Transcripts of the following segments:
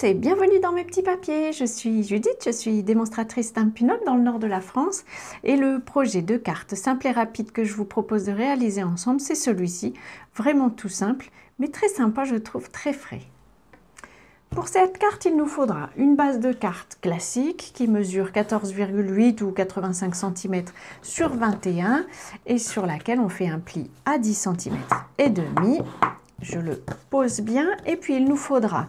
tous et bienvenue dans mes petits papiers. Je suis Judith, je suis démonstratrice Stampin' Up dans le nord de la France et le projet de carte simple et rapide que je vous propose de réaliser ensemble, c'est celui-ci. Vraiment tout simple, mais très sympa, je trouve, très frais. Pour cette carte, il nous faudra une base de carte classique qui mesure 14,8 ou 85 cm sur 21 et sur laquelle on fait un pli à 10 cm et demi. Je le pose bien et puis il nous faudra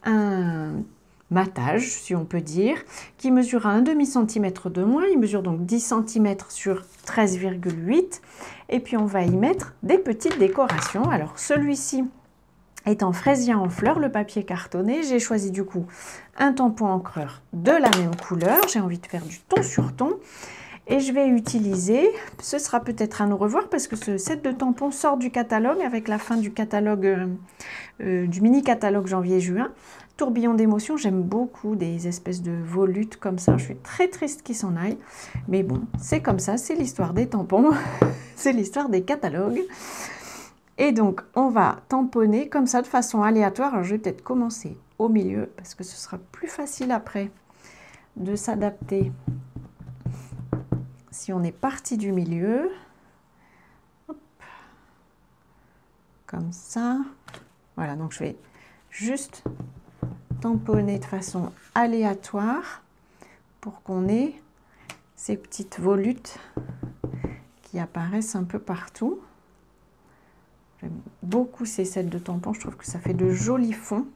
un matage, si on peut dire, qui mesurera un demi-centimètre de moins. Il mesure donc 10 cm sur 13,8 et puis on va y mettre des petites décorations. Alors celui-ci est en fraisier en fleurs, le papier cartonné. J'ai choisi du coup un tampon encreur de la même couleur. J'ai envie de faire du ton sur ton. Et je vais utiliser, ce sera peut-être un au revoir parce que ce set de tampons sort du catalogue avec la fin du catalogue, du mini-catalogue janvier-juin. Tourbillon d'émotions, j'aime beaucoup des espèces de volutes comme ça. Je suis très triste qu'ils s'en aillent. Mais bon, c'est comme ça, c'est l'histoire des tampons, c'est l'histoire des catalogues. Et donc, on va tamponner comme ça de façon aléatoire. Alors, je vais peut-être commencer au milieu parce que ce sera plus facile après de s'adapter. Si on est parti du milieu, hop, comme ça, voilà, donc je vais juste tamponner de façon aléatoire pour qu'on ait ces petites volutes qui apparaissent un peu partout. J'aime beaucoup ces sets de tampons, je trouve que ça fait de jolis fonds.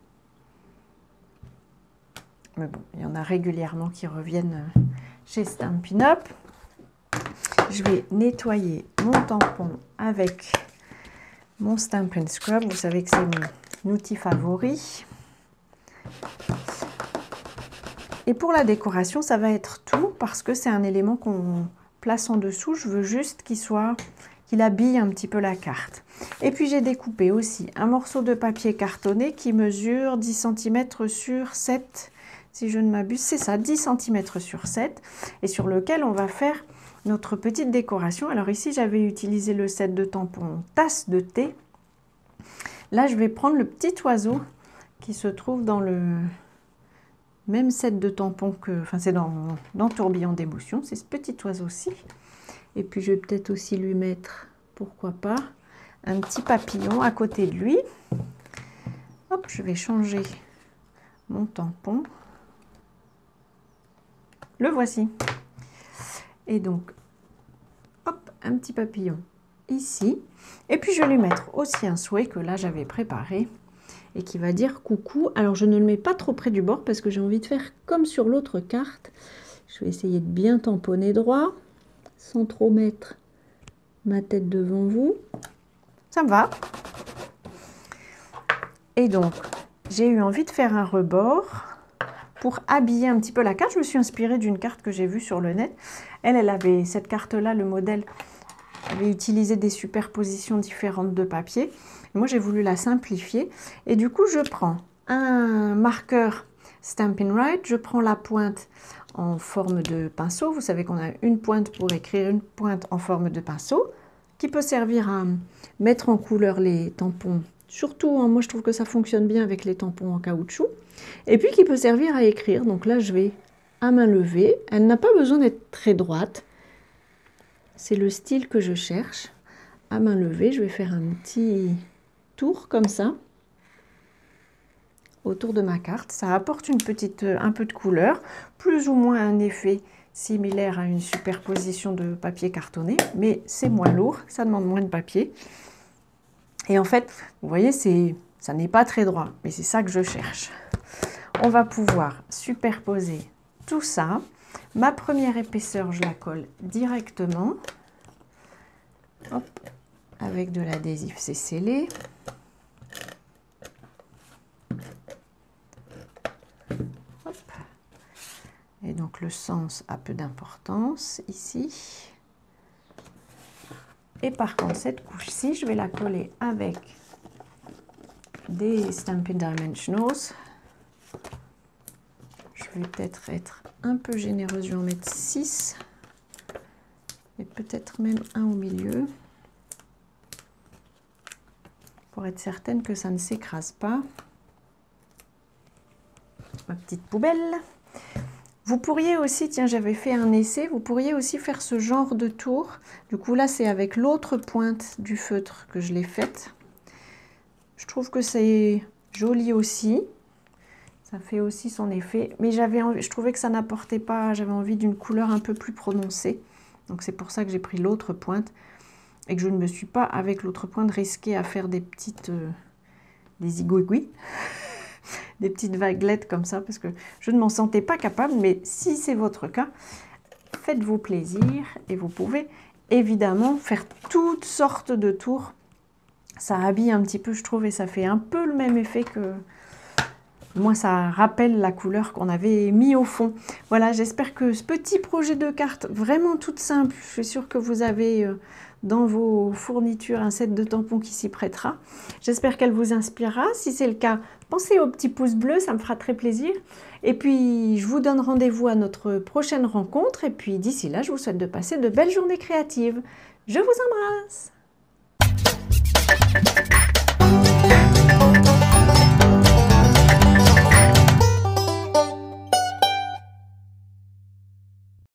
Mais bon, il y en a régulièrement qui reviennent chez Stampin' Up. Je vais nettoyer mon tampon avec mon Stampin' Scrub. Vous savez que c'est mon outil favori. Et pour la décoration, ça va être tout parce que c'est un élément qu'on place en dessous. Je veux juste qu'il habille un petit peu la carte. Et puis j'ai découpé aussi un morceau de papier cartonné qui mesure 10 cm sur 7. Si je ne m'abuse, c'est ça, 10 cm sur 7. Et sur lequel on va faire notre petite décoration. Alors ici, j'avais utilisé le set de tampons tasse de thé. Là, je vais prendre le petit oiseau qui se trouve dans le même set de tampons que... Enfin, c'est dans Tourbillon d'émotions. C'est ce petit oiseau-ci. Et puis, je vais peut-être aussi lui mettre, pourquoi pas, un petit papillon à côté de lui. Hop, je vais changer mon tampon. Le voici. Et donc, hop, un petit papillon ici. Et puis, je vais lui mettre aussi un souhait que là, j'avais préparé et qui va dire coucou. Alors, je ne le mets pas trop près du bord parce que j'ai envie de faire comme sur l'autre carte. Je vais essayer de bien tamponner droit sans trop mettre ma tête devant vous. Ça me va. Et donc, j'ai eu envie de faire un rebord pour habiller un petit peu la carte. Je me suis inspirée d'une carte que j'ai vue sur le net. Elle avait cette carte-là, le modèle avait utilisé des superpositions différentes de papier. Moi, j'ai voulu la simplifier. Et du coup, je prends un marqueur Stampin' Write. Je prends la pointe en forme de pinceau. Vous savez qu'on a une pointe pour écrire, une pointe en forme de pinceau, qui peut servir à mettre en couleur les tampons. Surtout, moi, je trouve que ça fonctionne bien avec les tampons en caoutchouc. Et puis, qui peut servir à écrire. Donc là, je vais à main levée. Elle n'a pas besoin d'être très droite. C'est le style que je cherche. À main levée, je vais faire un petit tour comme ça autour de ma carte. Ça apporte un peu de couleur, plus ou moins un effet similaire à une superposition de papier cartonné, mais c'est moins lourd, ça demande moins de papier. Et en fait, vous voyez, ça n'est pas très droit, mais c'est ça que je cherche. On va pouvoir superposer tout ça. Ma première épaisseur, je la colle directement. Hop, avec de l'adhésif, c'est scellé. Hop. Et donc le sens a peu d'importance ici. Et par contre, cette couche-ci, je vais la coller avec des Stampin' Dimensionals. Je vais peut-être être un peu généreuse, je vais en mettre 6. Et peut-être même un au milieu. Pour être certaine que ça ne s'écrase pas. ma petite poubelle. Vous pourriez aussi, tiens, j'avais fait un essai, vous pourriez aussi faire ce genre de tour. Du coup, là, c'est avec l'autre pointe du feutre que je l'ai faite. Je trouve que c'est joli aussi. Ça fait aussi son effet. Mais je trouvais que ça n'apportait pas, j'avais envie d'une couleur un peu plus prononcée. Donc, c'est pour ça que j'ai pris l'autre pointe. Et que je ne me suis pas, avec l'autre pointe, risquée à faire des petites... des igouigouis. Des petites vaguelettes comme ça, parce que je ne m'en sentais pas capable. Mais si c'est votre cas, faites-vous plaisir. Et vous pouvez évidemment faire toutes sortes de tours. Ça habille un petit peu, je trouve, et ça fait un peu le même effet que... Moi, ça rappelle la couleur qu'on avait mis au fond. Voilà, j'espère que ce petit projet de carte, vraiment toute simple, je suis sûre que vous avez dans vos fournitures un set de tampons qui s'y prêtera. J'espère qu'elle vous inspirera. Si c'est le cas, pensez au petit pouce bleu, ça me fera très plaisir. Et puis, je vous donne rendez-vous à notre prochaine rencontre. Et puis, d'ici là, je vous souhaite de passer de belles journées créatives. Je vous embrasse!